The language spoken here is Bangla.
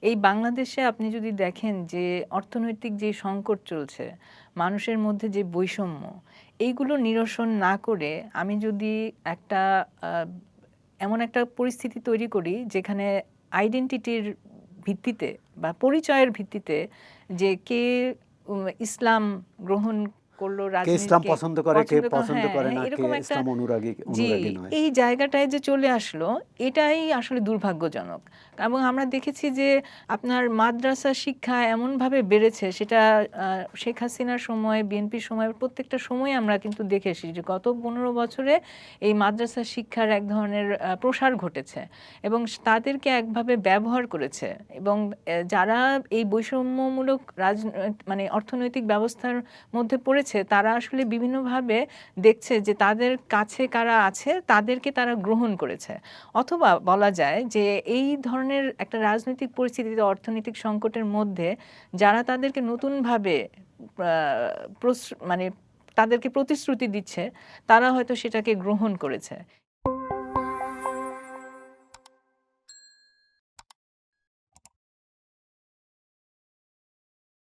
এই বাংলাদেশে আপনি যদি দেখেন যে অর্থনৈতিক যে সংকট চলছে, মানুষের মধ্যে যে বৈষম্য, এইগুলো নিরসন না করে আমি যদি একটা এমন একটা পরিস্থিতি তৈরি করি যেখানে আইডেন্টিটির ভিত্তিতে বা পরিচয়ের ভিত্তিতে যে কে ইসলাম গ্রহণ করলো, কে ইসলাম রাজনীতিকে পছন্দ করে, কে পছন্দ করে, পছন্দ হ্যাঁ করে হ্যাঁ, না, কে এরকম একটা, ইসলাম অনুরাগী জি, অনুরাগী নয়। এই জায়গাটায় যে চলে আসলো, এটাই আসলে দুর্ভাগ্যজনক। এবং আমরা দেখেছি যে আপনার মাদ্রাসা শিক্ষা এমনভাবে বেড়েছে, সেটা শেখ হাসিনার সময়, বিএনপির সময়, প্রত্যেকটা সময় আমরা কিন্তু দেখে এসেছি যে গত 15 বছরে এই মাদ্রাসা শিক্ষার এক ধরনের প্রসার ঘটেছে এবং তাদেরকে একভাবে ব্যবহার করেছে। এবং যারা এই বৈষম্যমূলক মানে অর্থনৈতিক ব্যবস্থার মধ্যে পড়েছে, তারা আসলে বিভিন্নভাবে দেখছে যে তাদের কাছে কারা আছে তাদেরকে তারা গ্রহণ করেছে। অথবা বলা যায় যে এই ধরনের একটা রাজনৈতিক পরিস্থিতিতে, অর্থনৈতিক সংকটের মধ্যে যারা তাদেরকে নতুনভাবে মানে তাদেরকে প্রতিশ্রুতি দিচ্ছে, তারা হয়তো সেটাকে গ্রহণ করেছে।